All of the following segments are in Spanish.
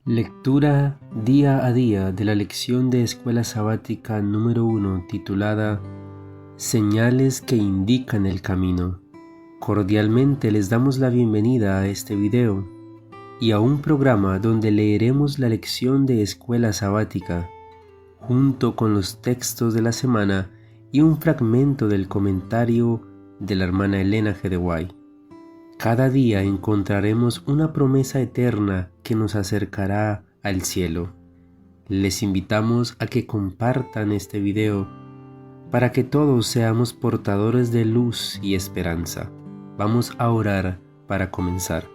Lectura día a día de la lección de Escuela Sabática número 1 titulada Señales que indican el camino. Cordialmente les damos la bienvenida a este video y a un programa donde leeremos la lección de Escuela Sabática junto con los textos de la semana y un fragmento del comentario de la hermana Elena G. de White. Cada día encontraremos una promesa eterna que nos acercará al cielo. Les invitamos a que compartan este video para que todos seamos portadores de luz y esperanza. Vamos a orar para comenzar.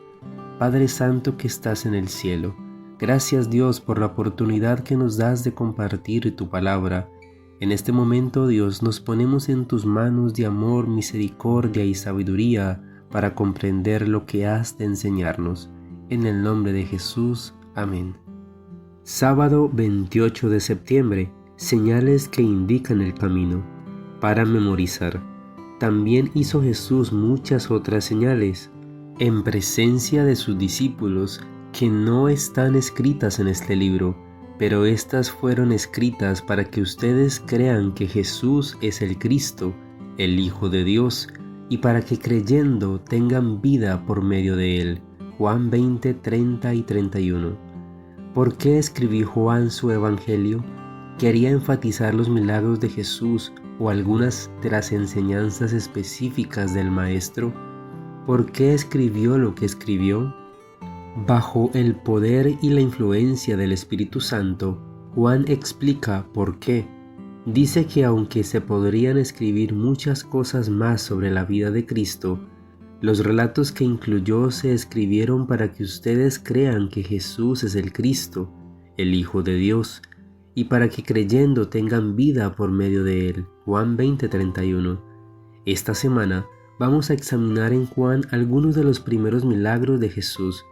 Padre Santo que estás en el cielo, gracias Dios por la oportunidad que nos das de compartir tu palabra. En este momento, Dios, nos ponemos en tus manos de amor, misericordia y sabiduría para comprender lo que has de enseñarnos. En el nombre de Jesús. Amén. Sábado 28 de septiembre. Señales que indican el camino. Para memorizar. También hizo Jesús muchas otras señales, en presencia de sus discípulos, que no están escritas en este libro, pero estas fueron escritas para que ustedes crean que Jesús es el Cristo, el Hijo de Dios, y para que creyendo tengan vida por medio de él. Juan 20, 30 y 31. ¿Por qué escribió Juan su evangelio? ¿Quería enfatizar los milagros de Jesús o algunas de las enseñanzas específicas del Maestro? ¿Por qué escribió lo que escribió? Bajo el poder y la influencia del Espíritu Santo, Juan explica por qué. Dice que aunque se podrían escribir muchas cosas más sobre la vida de Cristo, los relatos que incluyó se escribieron para que ustedes crean que Jesús es el Cristo, el Hijo de Dios, y para que creyendo tengan vida por medio de él. Juan 20:31. Esta semana vamos a examinar en Juan algunos de los primeros milagros de Jesús,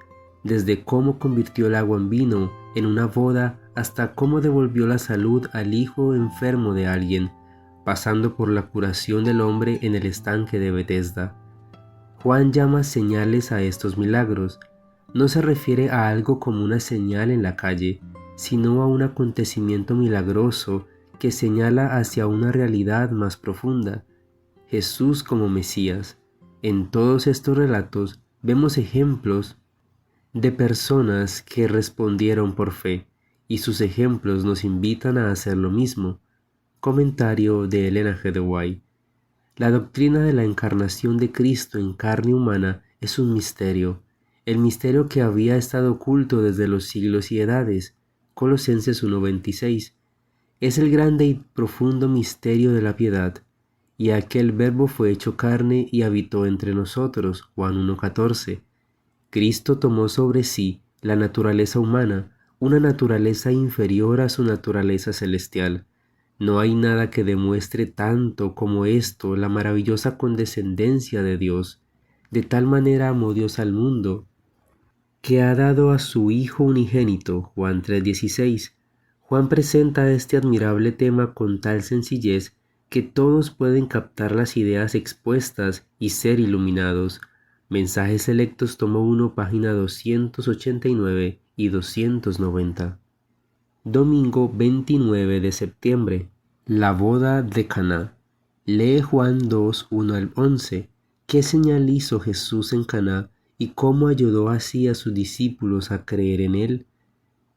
desde cómo convirtió el agua en vino en una boda hasta cómo devolvió la salud al hijo enfermo de alguien, pasando por la curación del hombre en el estanque de Betesda. Juan llama señales a estos milagros. No se refiere a algo como una señal en la calle, sino a un acontecimiento milagroso que señala hacia una realidad más profunda. Jesús como Mesías. En todos estos relatos vemos ejemplos de personas que respondieron por fe, y sus ejemplos nos invitan a hacer lo mismo. Comentario de Elena G. de White. La doctrina de la encarnación de Cristo en carne humana es un misterio, el misterio que había estado oculto desde los siglos y edades. Colosenses 1:26. Es el grande y profundo misterio de la piedad, y aquel Verbo fue hecho carne y habitó entre nosotros. Juan 1:14. Cristo tomó sobre sí la naturaleza humana, una naturaleza inferior a su naturaleza celestial. No hay nada que demuestre tanto como esto la maravillosa condescendencia de Dios. De tal manera amó Dios al mundo, que ha dado a su Hijo unigénito. Juan 3:16. Juan presenta este admirable tema con tal sencillez que todos pueden captar las ideas expuestas y ser iluminados. Mensajes Selectos, tomo 1, página 289 y 290. Domingo 29 de septiembre. La boda de Caná. Lee Juan 2, 1 al 11. ¿Qué señal hizo Jesús en Caná y cómo ayudó así a sus discípulos a creer en él?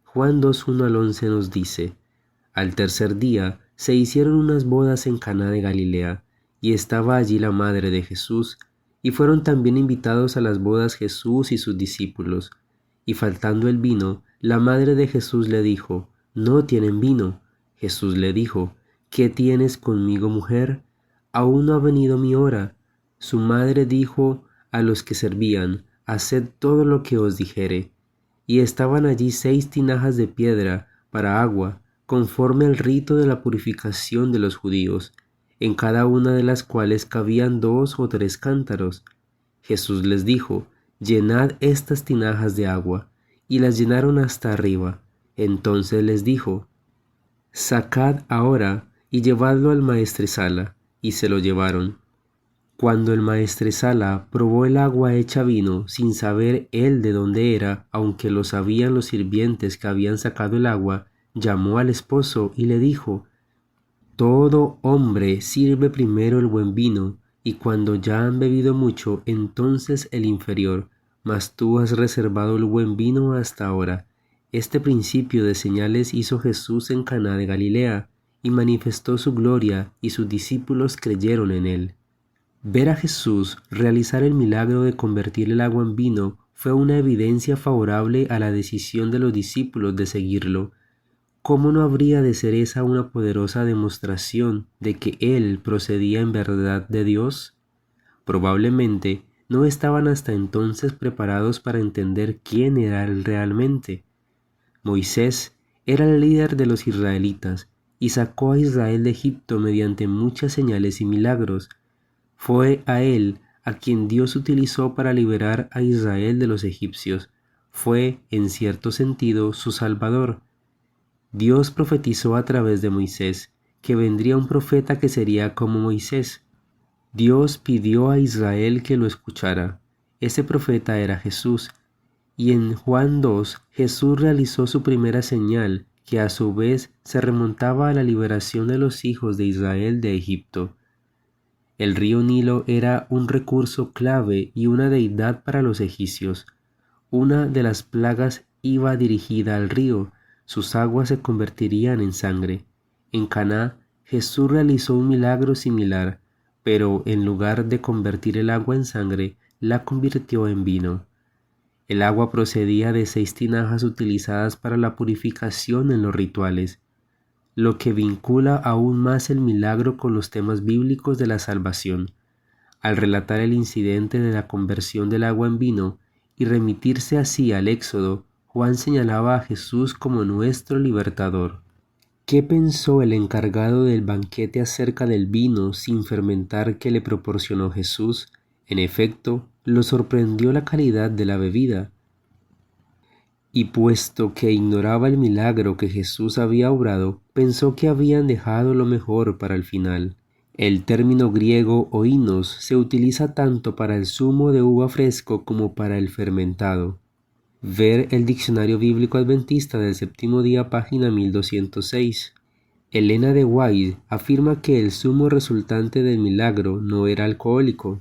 Juan 2, 1 al 11 nos dice: Al tercer día se hicieron unas bodas en Caná de Galilea, y estaba allí la madre de Jesús, y fueron también invitados a las bodas Jesús y sus discípulos. Y faltando el vino, la madre de Jesús le dijo: No tienen vino. Jesús le dijo: ¿Qué tienes conmigo, mujer? Aún no ha venido mi hora. Su madre dijo a los que servían: Haced todo lo que os dijere. Y estaban allí 6 tinajas de piedra para agua, conforme al rito de la purificación de los judíos, en cada una de las cuales cabían 2 o 3 cántaros. Jesús les dijo: Llenad estas tinajas de agua, y las llenaron hasta arriba. Entonces les dijo: Sacad ahora y llevadlo al maestresala, y se lo llevaron. Cuando el maestresala probó el agua hecha vino, sin saber él de dónde era, aunque lo sabían los sirvientes que habían sacado el agua, llamó al esposo y le dijo: todo hombre sirve primero el buen vino, y cuando ya han bebido mucho, entonces el inferior, mas tú has reservado el buen vino hasta ahora. Este principio de señales hizo Jesús en Caná de Galilea, y manifestó su gloria, y sus discípulos creyeron en él. Ver a Jesús realizar el milagro de convertir el agua en vino fue una evidencia favorable a la decisión de los discípulos de seguirlo. ¿Cómo no habría de ser esa una poderosa demostración de que Él procedía en verdad de Dios? Probablemente no estaban hasta entonces preparados para entender quién era Él realmente. Moisés era el líder de los israelitas y sacó a Israel de Egipto mediante muchas señales y milagros. Fue a él a quien Dios utilizó para liberar a Israel de los egipcios. Fue, en cierto sentido, su Salvador. Dios profetizó a través de Moisés que vendría un profeta que sería como Moisés. Dios pidió a Israel que lo escuchara. Ese profeta era Jesús. Y en Juan 2, Jesús realizó su primera señal, que a su vez se remontaba a la liberación de los hijos de Israel de Egipto. El río Nilo era un recurso clave y una deidad para los egipcios. Una de las plagas iba dirigida al río, sus aguas se convertirían en sangre. En Caná, Jesús realizó un milagro similar, pero en lugar de convertir el agua en sangre, la convirtió en vino. El agua procedía de 6 tinajas utilizadas para la purificación en los rituales, lo que vincula aún más el milagro con los temas bíblicos de la salvación. Al relatar el incidente de la conversión del agua en vino y remitirse así al Éxodo, Juan señalaba a Jesús como nuestro libertador. ¿Qué pensó el encargado del banquete acerca del vino sin fermentar que le proporcionó Jesús? En efecto, lo sorprendió la calidad de la bebida. Y puesto que ignoraba el milagro que Jesús había obrado, pensó que habían dejado lo mejor para el final. El término griego oinos se utiliza tanto para el zumo de uva fresco como para el fermentado. Ver el Diccionario Bíblico Adventista del Séptimo Día, página 1206. Elena de White afirma que el zumo resultante del milagro no era alcohólico.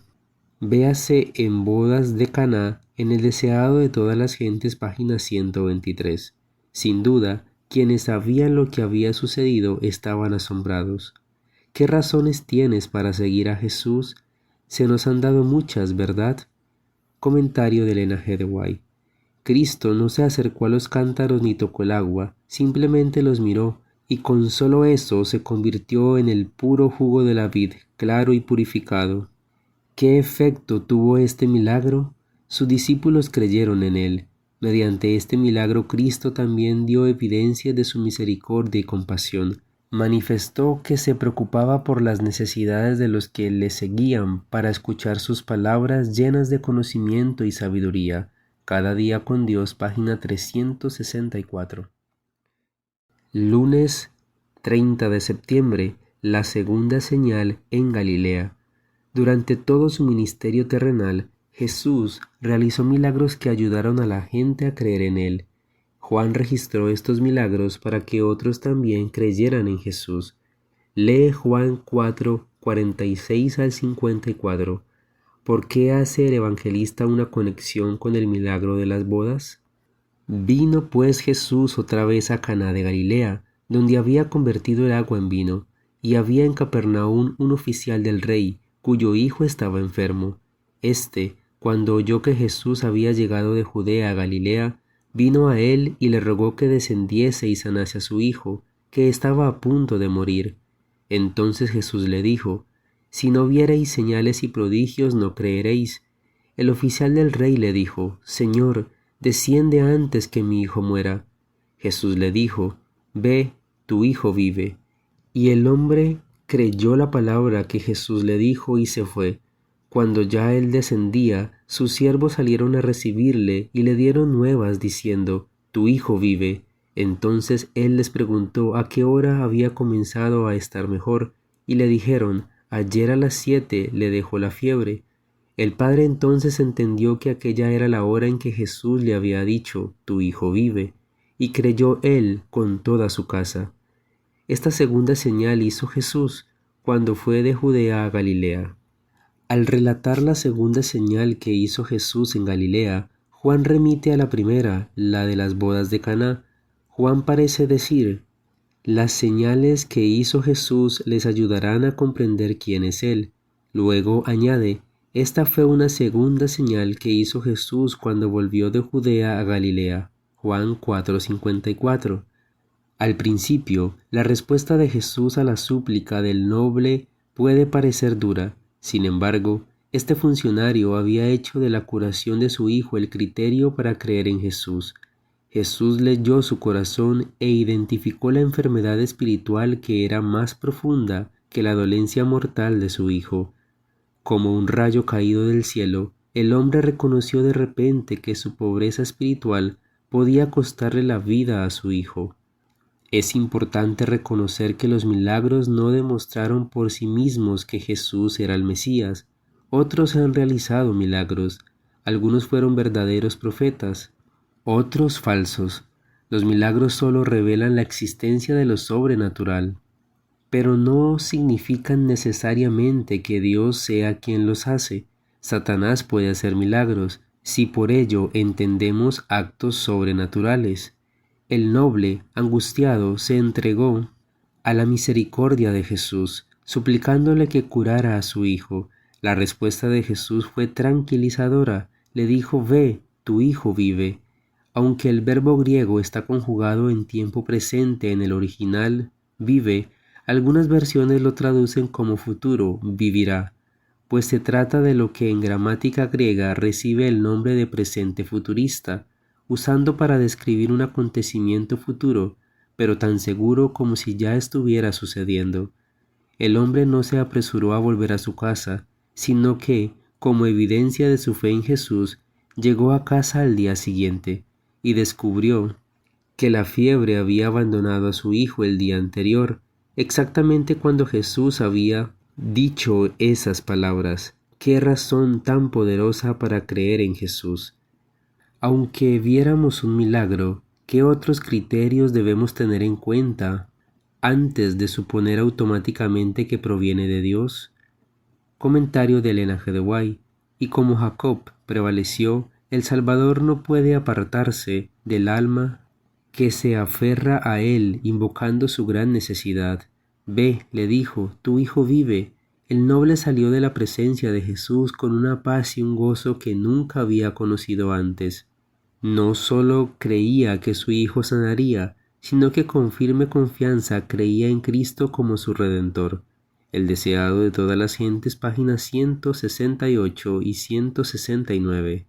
Véase en Bodas de Caná, en el deseado de todas las gentes, página 123. Sin duda, quienes sabían lo que había sucedido estaban asombrados. ¿Qué razones tienes para seguir a Jesús? Se nos han dado muchas, ¿verdad? Comentario de Elena G. de White. Cristo no se acercó a los cántaros ni tocó el agua, simplemente los miró, y con solo eso se convirtió en el puro jugo de la vid, claro y purificado. ¿Qué efecto tuvo este milagro? Sus discípulos creyeron en él. Mediante este milagro Cristo también dio evidencia de su misericordia y compasión. Manifestó que se preocupaba por las necesidades de los que le seguían para escuchar sus palabras llenas de conocimiento y sabiduría. Cada día con Dios, página 364. Lunes 30 de septiembre, la segunda señal en Galilea. Durante todo su ministerio terrenal, Jesús realizó milagros que ayudaron a la gente a creer en él. Juan registró estos milagros para que otros también creyeran en Jesús. Lee Juan 4, 46 al 54. ¿Por qué hace el evangelista una conexión con el milagro de las bodas? Vino pues Jesús otra vez a Caná de Galilea, donde había convertido el agua en vino, y había en Capernaum un oficial del rey, cuyo hijo estaba enfermo. Cuando oyó que Jesús había llegado de Judea a Galilea, vino a él y le rogó que descendiese y sanase a su hijo, que estaba a punto de morir. Entonces Jesús le dijo: si no viereis señales y prodigios, no creeréis. El oficial del rey le dijo: Señor, desciende antes que mi hijo muera. Jesús le dijo: ve, tu hijo vive. Y el hombre creyó la palabra que Jesús le dijo y se fue. Cuando ya él descendía, sus siervos salieron a recibirle y le dieron nuevas diciendo: tu hijo vive. Entonces él les preguntó a qué hora había comenzado a estar mejor, y le dijeron: ayer a las 7 le dejó la fiebre. El padre entonces entendió que aquella era la hora en que Jesús le había dicho, tu hijo vive, y creyó él con toda su casa. Esta segunda señal hizo Jesús cuando fue de Judea a Galilea. Al relatar la segunda señal que hizo Jesús en Galilea, Juan remite a la primera, la de las bodas de Caná. Juan parece decir, las señales que hizo Jesús les ayudarán a comprender quién es Él. Luego añade, esta fue una segunda señal que hizo Jesús cuando volvió de Judea a Galilea. Juan 4:54. Al principio, la respuesta de Jesús a la súplica del noble puede parecer dura. Sin embargo, este funcionario había hecho de la curación de su hijo el criterio para creer en Jesús. Jesús leyó su corazón e identificó la enfermedad espiritual que era más profunda que la dolencia mortal de su hijo. Como un rayo caído del cielo, el hombre reconoció de repente que su pobreza espiritual podía costarle la vida a su hijo. Es importante reconocer que los milagros no demostraron por sí mismos que Jesús era el Mesías. Otros han realizado milagros. Algunos fueron verdaderos profetas, otros falsos. Los milagros solo revelan la existencia de lo sobrenatural, pero no significan necesariamente que Dios sea quien los hace. Satanás puede hacer milagros, si por ello entendemos actos sobrenaturales. El noble, angustiado, se entregó a la misericordia de Jesús, suplicándole que curara a su hijo. La respuesta de Jesús fue tranquilizadora. Le dijo, ve, tu hijo vive. Aunque el verbo griego está conjugado en tiempo presente en el original, vive, algunas versiones lo traducen como futuro, vivirá, pues se trata de lo que en gramática griega recibe el nombre de presente futurista, usando para describir un acontecimiento futuro, pero tan seguro como si ya estuviera sucediendo. El hombre no se apresuró a volver a su casa, sino que, como evidencia de su fe en Jesús, llegó a casa al día siguiente y descubrió que la fiebre había abandonado a su hijo el día anterior, exactamente cuando Jesús había dicho esas palabras. ¡Qué razón tan poderosa para creer en Jesús! Aunque viéramos un milagro, ¿qué otros criterios debemos tener en cuenta antes de suponer automáticamente que proviene de Dios? Comentario de Elena G. de White. Y como Jacob prevaleció, el Salvador no puede apartarse del alma que se aferra a él invocando su gran necesidad. Ve, le dijo, tu hijo vive. El noble salió de la presencia de Jesús con una paz y un gozo que nunca había conocido antes. No solo creía que su hijo sanaría, sino que con firme confianza creía en Cristo como su Redentor. El deseado de todas las gentes, páginas 168 y 169.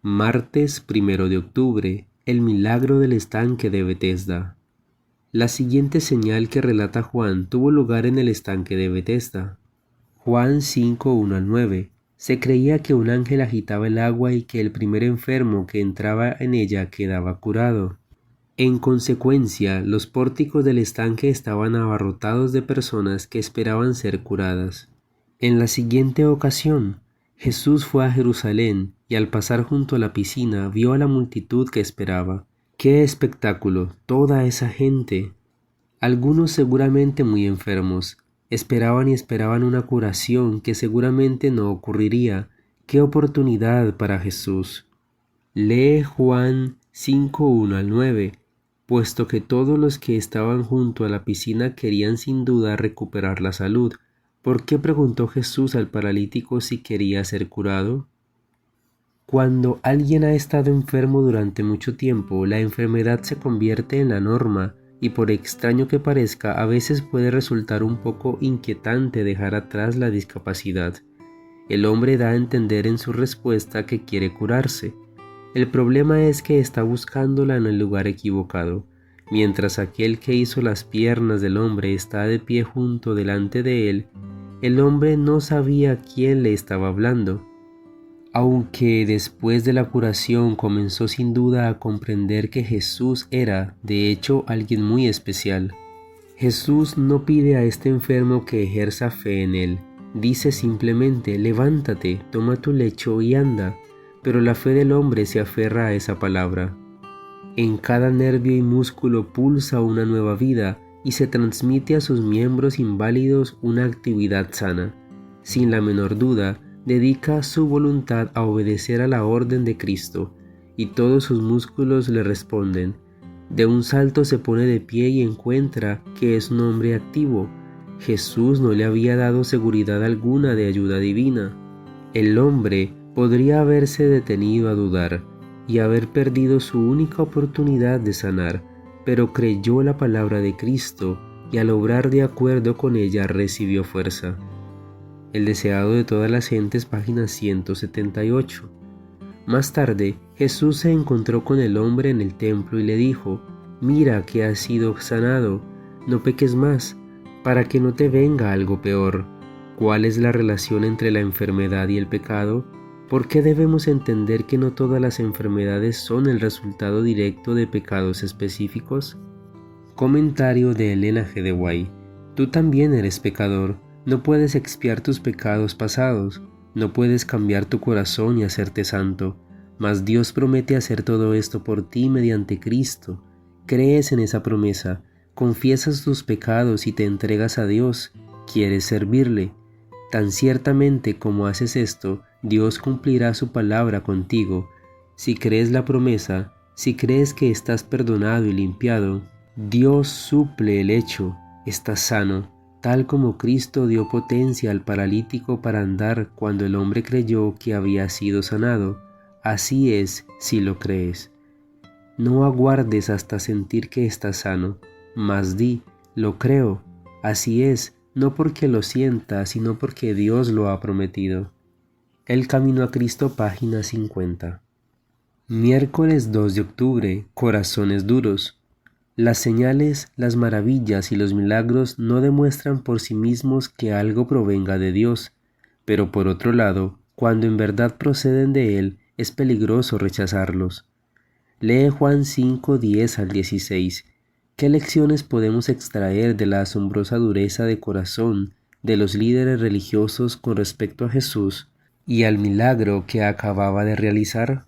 Martes 1 de octubre. El milagro del estanque de Betesda. La siguiente señal que relata Juan tuvo lugar en el estanque de Betesda. Juan 5, 1-9. Se creía que un ángel agitaba el agua y que el primer enfermo que entraba en ella quedaba curado. En consecuencia, los pórticos del estanque estaban abarrotados de personas que esperaban ser curadas. En la siguiente ocasión, Jesús fue a Jerusalén y al pasar junto a la piscina vio a la multitud que esperaba. ¡Qué espectáculo! Toda esa gente. Algunos seguramente muy enfermos. Esperaban y esperaban una curación que seguramente no ocurriría. ¡Qué oportunidad para Jesús! Lee Juan 5:1-9, puesto que todos los que estaban junto a la piscina querían sin duda recuperar la salud. ¿Por qué preguntó Jesús al paralítico si quería ser curado? Cuando alguien ha estado enfermo durante mucho tiempo, la enfermedad se convierte en la norma y por extraño que parezca, a veces puede resultar un poco inquietante dejar atrás la discapacidad. El hombre da a entender en su respuesta que quiere curarse. El problema es que está buscándola en el lugar equivocado. Mientras aquel que hizo las piernas del hombre está de pie junto delante de él, el hombre no sabía quién le estaba hablando. Aunque después de la curación comenzó sin duda a comprender que Jesús era, de hecho, alguien muy especial. Jesús no pide a este enfermo que ejerza fe en él. Dice simplemente: levántate, toma tu lecho y anda. Pero la fe del hombre se aferra a esa palabra. En cada nervio y músculo pulsa una nueva vida y se transmite a sus miembros inválidos una actividad sana. Sin la menor duda, dedica su voluntad a obedecer a la orden de Cristo, y todos sus músculos le responden. De un salto se pone de pie y encuentra que es un hombre activo. Jesús no le había dado seguridad alguna de ayuda divina. El hombre podría haberse detenido a dudar y haber perdido su única oportunidad de sanar, pero creyó la palabra de Cristo y al obrar de acuerdo con ella recibió fuerza. El deseado de todas las gentes, página 178. Más tarde, Jesús se encontró con el hombre en el templo y le dijo: mira que has sido sanado, no peques más, para que no te venga algo peor. ¿Cuál es la relación entre la enfermedad y el pecado? ¿Por qué debemos entender que no todas las enfermedades son el resultado directo de pecados específicos? Comentario de Elena G. de White. Tú también eres pecador. No puedes expiar tus pecados pasados. No puedes cambiar tu corazón y hacerte santo. Mas Dios promete hacer todo esto por ti mediante Cristo. Crees en esa promesa, confiesas tus pecados y te entregas a Dios. Quieres servirle. Tan ciertamente como haces esto, Dios cumplirá su palabra contigo. Si crees la promesa, si crees que estás perdonado y limpiado, Dios suple el hecho, estás sano, tal como Cristo dio potencia al paralítico para andar cuando el hombre creyó que había sido sanado. Así es si lo crees. No aguardes hasta sentir que estás sano, mas di: lo creo, así es, no porque lo sienta, sino porque Dios lo ha prometido. El camino a Cristo, página 50. Miércoles 2 de octubre, corazones duros. Las señales, las maravillas y los milagros no demuestran por sí mismos que algo provenga de Dios, pero por otro lado, cuando en verdad proceden de Él, es peligroso rechazarlos. Lee Juan 5, 10 al 16. ¿Qué lecciones podemos extraer de la asombrosa dureza de corazón de los líderes religiosos con respecto a Jesús y al milagro que acababa de realizar?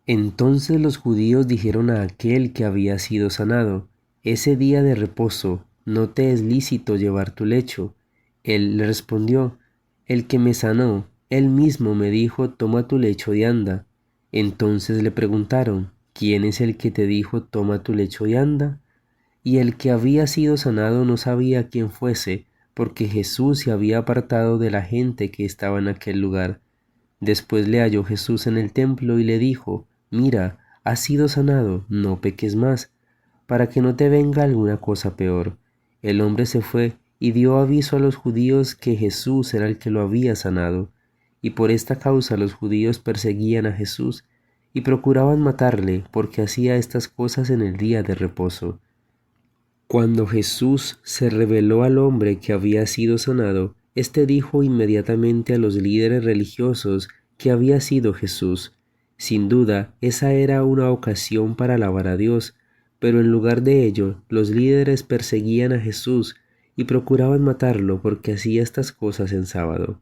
Entonces los judíos dijeron a aquel que había sido sanado: ese día de reposo no te es lícito llevar tu lecho. Él le respondió: el que me sanó, él mismo me dijo: toma tu lecho y anda. Entonces le preguntaron: ¿quién es el que te dijo: toma tu lecho y anda? Y el que había sido sanado no sabía quién fuese, porque Jesús se había apartado de la gente que estaba en aquel lugar. Después le halló Jesús en el templo y le dijo: mira, has sido sanado, no peques más, para que no te venga alguna cosa peor. El hombre se fue y dio aviso a los judíos que Jesús era el que lo había sanado, y por esta causa los judíos perseguían a Jesús y procuraban matarle porque hacía estas cosas en el día de reposo. Cuando Jesús se reveló al hombre que había sido sanado, éste dijo inmediatamente a los líderes religiosos que había sido Jesús. Sin duda, esa era una ocasión para alabar a Dios, pero en lugar de ello, los líderes perseguían a Jesús y procuraban matarlo porque hacía estas cosas en sábado.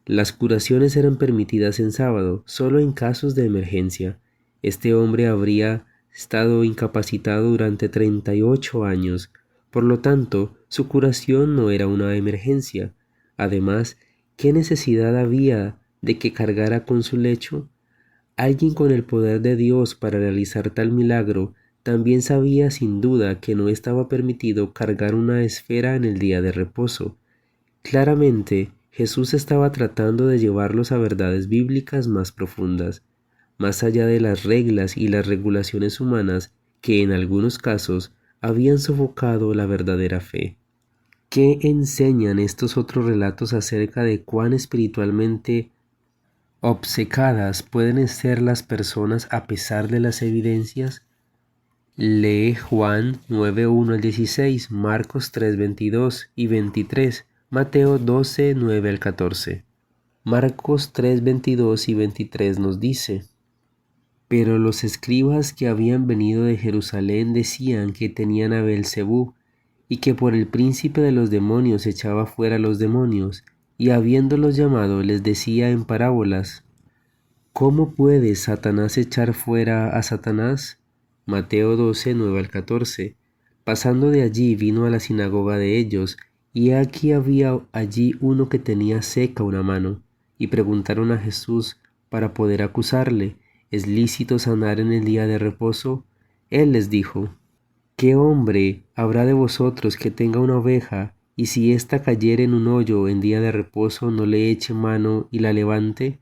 Las curaciones eran permitidas en sábado, solo en casos de emergencia. Este hombre habría estado incapacitado durante 38 años, por lo tanto, su curación no era una emergencia. Además, ¿qué necesidad había de que cargara con su lecho? Alguien con el poder de Dios para realizar tal milagro también sabía sin duda que no estaba permitido cargar una esfera en el día de reposo. Claramente, Jesús estaba tratando de llevarlos a verdades bíblicas más profundas, más allá de las reglas y las regulaciones humanas que en algunos casos habían sofocado la verdadera fe. ¿Qué enseñan estos otros relatos acerca de cuán espiritualmente obcecadas pueden ser las personas a pesar de las evidencias? Lee Juan 9:1 al 16, Marcos 3:22 y 23, Mateo 12:9 al 14. Marcos 3:22 y 23 nos dice: pero los escribas que habían venido de Jerusalén decían que tenían a Beelzebú, y que por el príncipe de los demonios echaba fuera a los demonios, y habiéndolos llamado les decía en parábolas: ¿Cómo puede Satanás echar fuera a Satanás? Mateo 12, 9 al 14. Pasando de allí vino a la sinagoga de ellos, y aquí había allí uno que tenía seca una mano, y preguntaron a Jesús para poder acusarle: ¿Es lícito sanar en el día de reposo? Él les dijo: ¿Qué hombre habrá de vosotros que tenga una oveja, y si ésta cayere en un hoyo en día de reposo, no le eche mano y la levante?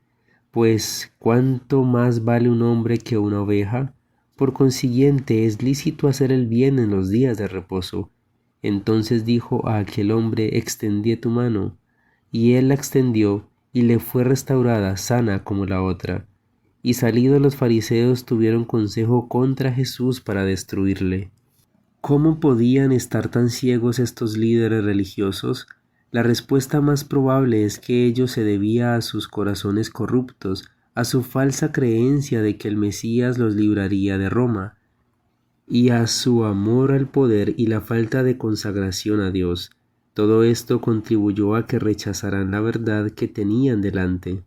Pues, ¿cuánto más vale un hombre que una oveja? Por consiguiente, es lícito hacer el bien en los días de reposo. Entonces dijo a aquel hombre: extendí tu mano. Y él la extendió, y le fue restaurada sana como la otra. Y salidos los fariseos tuvieron consejo contra Jesús para destruirle. ¿Cómo podían estar tan ciegos estos líderes religiosos? La respuesta más probable es que ello se debía a sus corazones corruptos, a su falsa creencia de que el Mesías los libraría de Roma, y a su amor al poder y la falta de consagración a Dios. Todo esto contribuyó a que rechazaran la verdad que tenían delante.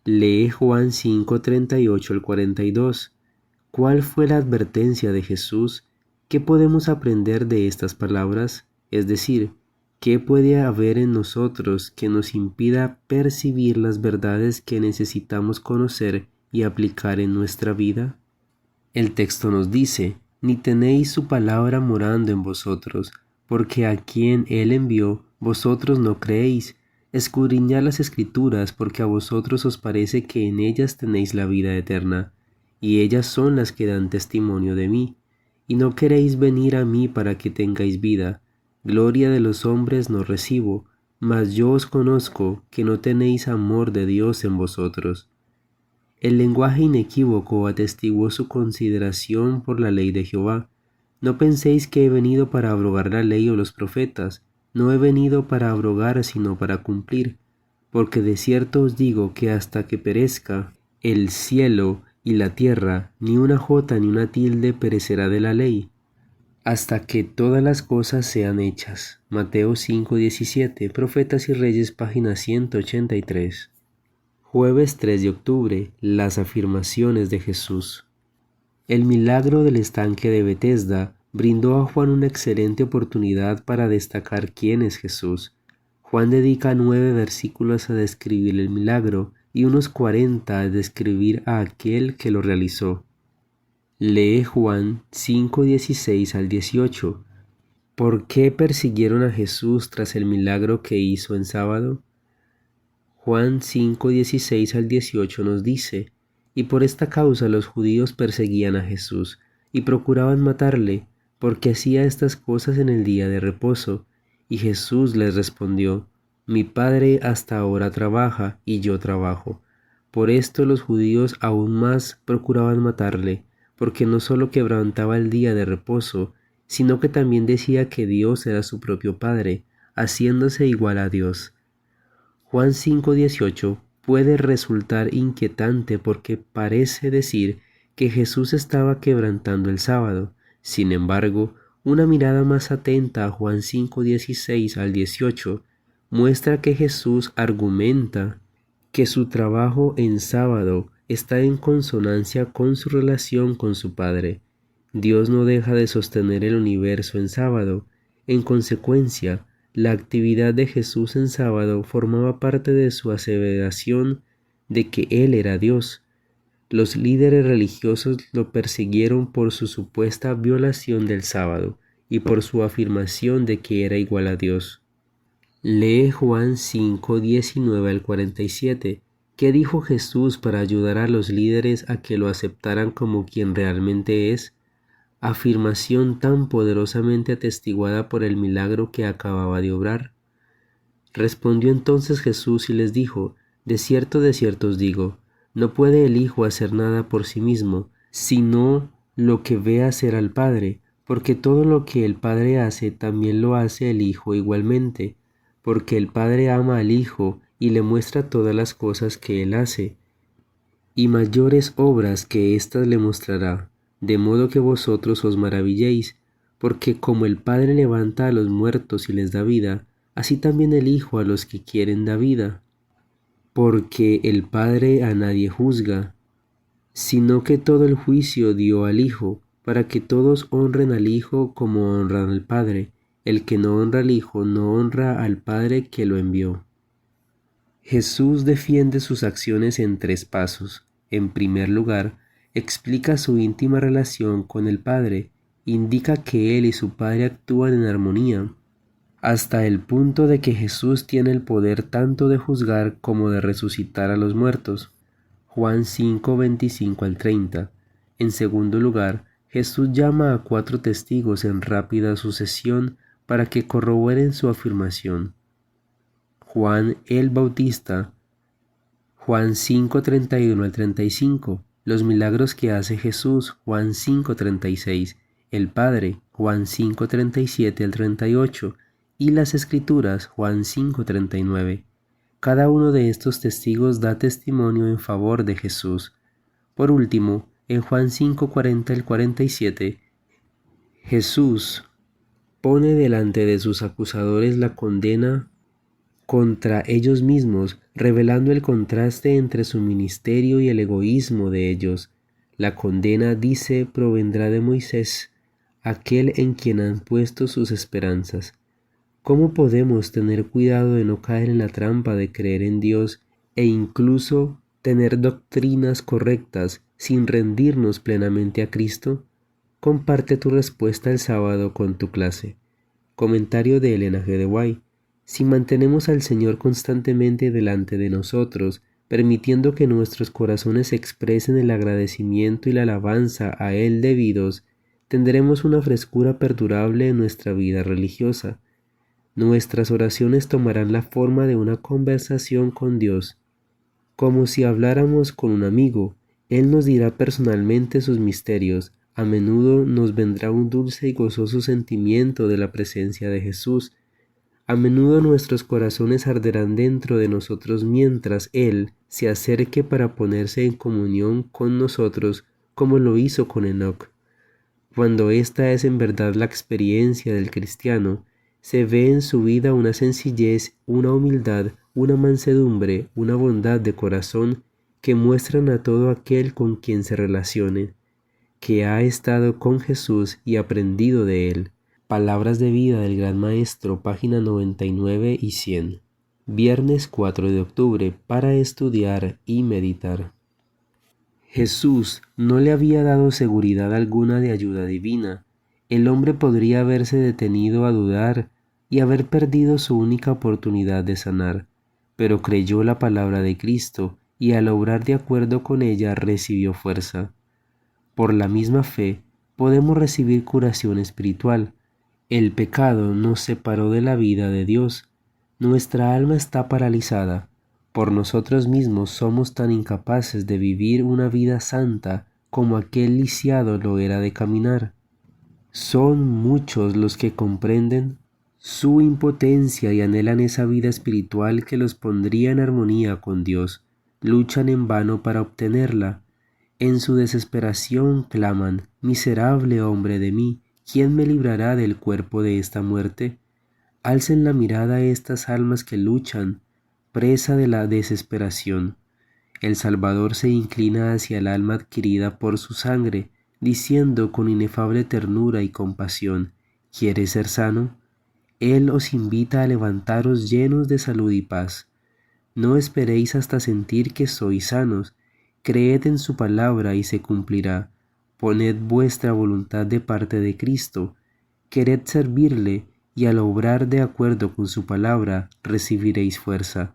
Lee Juan 5:38 al 42. ¿Cuál fue la advertencia de Jesús? ¿Qué podemos aprender de estas palabras? Es decir, ¿qué puede haber en nosotros que nos impida percibir las verdades que necesitamos conocer y aplicar en nuestra vida? El texto nos dice: ni tenéis su palabra morando en vosotros, porque a quien Él envió, vosotros no creéis. Escudriñad las Escrituras, porque a vosotros os parece que en ellas tenéis la vida eterna, y ellas son las que dan testimonio de mí. Y no queréis venir a mí para que tengáis vida. Gloria de los hombres no recibo, mas yo os conozco que no tenéis amor de Dios en vosotros. El lenguaje inequívoco atestiguó su consideración por la ley de Jehová. No penséis que he venido para abrogar la ley o los profetas. No he venido para abrogar, sino para cumplir. Porque de cierto os digo que hasta que perezca el cielo y la tierra, ni una jota ni una tilde perecerá de la ley, hasta que todas las cosas sean hechas. Mateo 5:17, Profetas y Reyes, página 183. Jueves 3 de octubre, las afirmaciones de Jesús. El milagro del estanque de Betesda brindó a Juan una excelente oportunidad para destacar quién es Jesús. Juan dedica 9 versículos a describir el milagro y unos 40 a describir a aquel que lo realizó. Lee Juan 5:16 al 18. ¿Por qué persiguieron a Jesús tras el milagro que hizo en sábado? Juan 5:16 al 18 nos dice: y por esta causa los judíos perseguían a Jesús y procuraban matarle, porque hacía estas cosas en el día de reposo. Y Jesús les respondió: mi Padre hasta ahora trabaja, y yo trabajo. Por esto los judíos aún más procuraban matarle, porque no solo quebrantaba el día de reposo, sino que también decía que Dios era su propio Padre, haciéndose igual a Dios. Juan 5:18 puede resultar inquietante porque parece decir que Jesús estaba quebrantando el sábado. Sin embargo, una mirada más atenta a Juan 5:16 al 18 muestra que Jesús argumenta que su trabajo en sábado está en consonancia con su relación con su Padre. Dios no deja de sostener el universo en sábado. En consecuencia, la actividad de Jesús en sábado formaba parte de su aseveración de que Él era Dios. Los líderes religiosos lo persiguieron por su supuesta violación del sábado y por su afirmación de que era igual a Dios. Lee Juan 5:19 al 47. ¿Qué dijo Jesús para ayudar a los líderes a que lo aceptaran como quien realmente es? Afirmación tan poderosamente atestiguada por el milagro que acababa de obrar. Respondió entonces Jesús y les dijo: de cierto os digo, no puede el Hijo hacer nada por sí mismo, sino lo que ve hacer al Padre, porque todo lo que el Padre hace también lo hace el Hijo igualmente, porque el Padre ama al Hijo y le muestra todas las cosas que Él hace, y mayores obras que éstas le mostrará, de modo que vosotros os maravilléis, porque como el Padre levanta a los muertos y les da vida, así también el Hijo a los que quieren da vida. Porque el Padre a nadie juzga, sino que todo el juicio dio al Hijo, para que todos honren al Hijo como honran al Padre. El que no honra al Hijo no honra al Padre que lo envió. Jesús defiende sus acciones en 3 pasos. En primer lugar, explica su íntima relación con el Padre, indica que Él y su Padre actúan en armonía, hasta el punto de que Jesús tiene el poder tanto de juzgar como de resucitar a los muertos. Juan 5, 25 al 30. En segundo lugar, Jesús llama a 4 testigos en rápida sucesión para que corroboren su afirmación. Juan el Bautista, Juan 5, 31 al 35. Los milagros que hace Jesús, Juan 5, 36. El Padre, Juan 5, 37 al 38. Y las Escrituras, Juan 5, 39. Cada uno de estos testigos da testimonio en favor de Jesús. Por último, en Juan 5, 40 al 47, Jesús pone delante de sus acusadores la condena contra ellos mismos, revelando el contraste entre su ministerio y el egoísmo de ellos. La condena, dice, provendrá de Moisés, aquel en quien han puesto sus esperanzas. ¿Cómo podemos tener cuidado de no caer en la trampa de creer en Dios e incluso tener doctrinas correctas sin rendirnos plenamente a Cristo? Comparte tu respuesta el sábado con tu clase. Comentario de Elena G. de White. Si mantenemos al Señor constantemente delante de nosotros, permitiendo que nuestros corazones expresen el agradecimiento y la alabanza a Él debidos, tendremos una frescura perdurable en nuestra vida religiosa. Nuestras oraciones tomarán la forma de una conversación con Dios. Como si habláramos con un amigo, Él nos dirá personalmente sus misterios. A menudo nos vendrá un dulce y gozoso sentimiento de la presencia de Jesús. A menudo nuestros corazones arderán dentro de nosotros mientras Él se acerque para ponerse en comunión con nosotros como lo hizo con Enoc. Cuando esta es en verdad la experiencia del cristiano, se ve en su vida una sencillez, una humildad, una mansedumbre, una bondad de corazón que muestran a todo aquel con quien se relacione, que ha estado con Jesús y aprendido de Él. Palabras de vida del Gran Maestro, página 99 y 100. Viernes 4 de octubre, para estudiar y meditar. Jesús no le había dado seguridad alguna de ayuda divina. El hombre podría haberse detenido a dudar y haber perdido su única oportunidad de sanar, pero creyó la palabra de Cristo y al obrar de acuerdo con ella recibió fuerza. Por la misma fe podemos recibir curación espiritual. El pecado nos separó de la vida de Dios. Nuestra alma está paralizada. Por nosotros mismos somos tan incapaces de vivir una vida santa como aquel lisiado lo era de caminar. Son muchos los que comprenden su impotencia y anhelan esa vida espiritual que los pondría en armonía con Dios. Luchan en vano para obtenerla. En su desesperación claman: «Miserable hombre de mí, ¿quién me librará del cuerpo de esta muerte?». Alcen la mirada a estas almas que luchan, presa de la desesperación. El Salvador se inclina hacia el alma adquirida por su sangre, diciendo con inefable ternura y compasión: «¿Quieres ser sano?». Él os invita a levantaros llenos de salud y paz. No esperéis hasta sentir que sois sanos. Creed en su palabra y se cumplirá. Poned vuestra voluntad de parte de Cristo. Quered servirle y al obrar de acuerdo con su palabra recibiréis fuerza.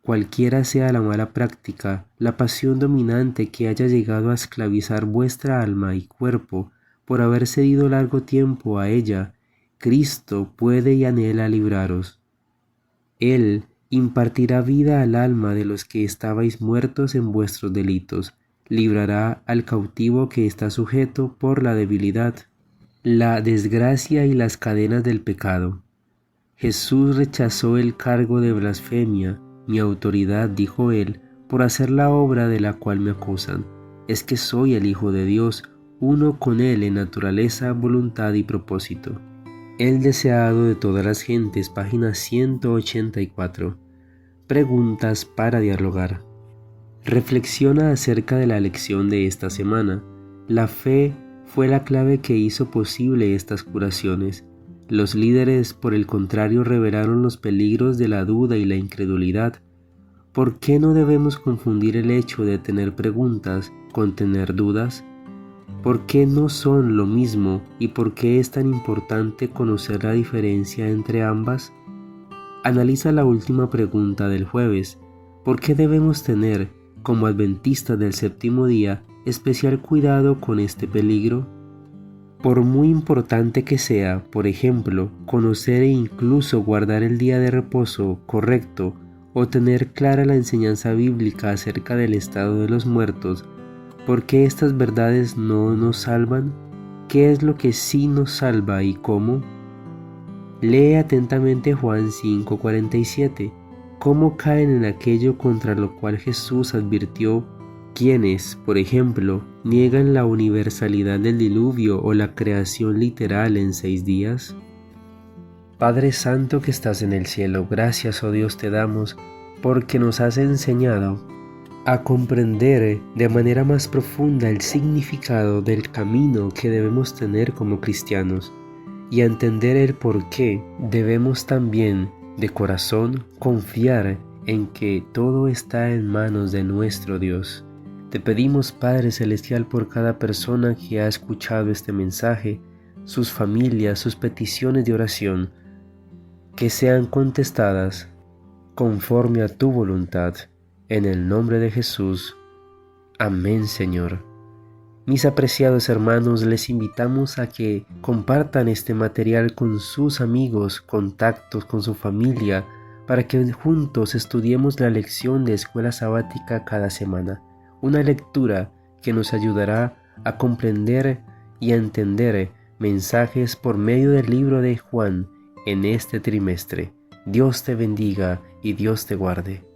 Cualquiera sea la mala práctica, la pasión dominante que haya llegado a esclavizar vuestra alma y cuerpo por haber cedido largo tiempo a ella, Cristo puede y anhela libraros. Él impartirá vida al alma de los que estabais muertos en vuestros delitos, librará al cautivo que está sujeto por la debilidad, la desgracia y las cadenas del pecado. Jesús rechazó el cargo de blasfemia. «Mi autoridad», dijo él, «por hacer la obra de la cual me acusan, es que soy el Hijo de Dios». uno con Él en naturaleza, voluntad y propósito. El deseado de todas las gentes, página 184. Preguntas para dialogar. Reflexiona acerca de la lección de esta semana. La fe fue la clave que hizo posible estas curaciones. Los líderes, por el contrario, revelaron los peligros de la duda y la incredulidad. ¿Por qué no debemos confundir el hecho de tener preguntas con tener dudas? ¿Por qué no son lo mismo y por qué es tan importante conocer la diferencia entre ambas? Analiza la última pregunta del jueves. ¿Por qué debemos tener, como adventistas del séptimo día, especial cuidado con este peligro? Por muy importante que sea, por ejemplo, conocer e incluso guardar el día de reposo correcto o tener clara la enseñanza bíblica acerca del estado de los muertos, ¿por qué estas verdades no nos salvan? ¿Qué es lo que sí nos salva y cómo? Lee atentamente Juan 5:47. ¿Cómo caen en aquello contra lo cual Jesús advirtió? Quienes, por ejemplo, niegan la universalidad del diluvio o la creación literal en 6 días. Padre Santo que estás en el cielo, gracias, oh Dios, te damos porque nos has enseñado a comprender de manera más profunda el significado del camino que debemos tener como cristianos y a entender el por qué debemos también de corazón confiar en que todo está en manos de nuestro Dios. Te pedimos, Padre Celestial, por cada persona que ha escuchado este mensaje, sus familias, sus peticiones de oración, que sean contestadas conforme a tu voluntad. En el nombre de Jesús. Amén, Señor. Mis apreciados hermanos, les invitamos a que compartan este material con sus amigos, contactos, con su familia, para que juntos estudiemos la lección de escuela sabática cada semana. Una lectura que nos ayudará a comprender y a entender mensajes por medio del libro de Juan en este trimestre. Dios te bendiga y Dios te guarde.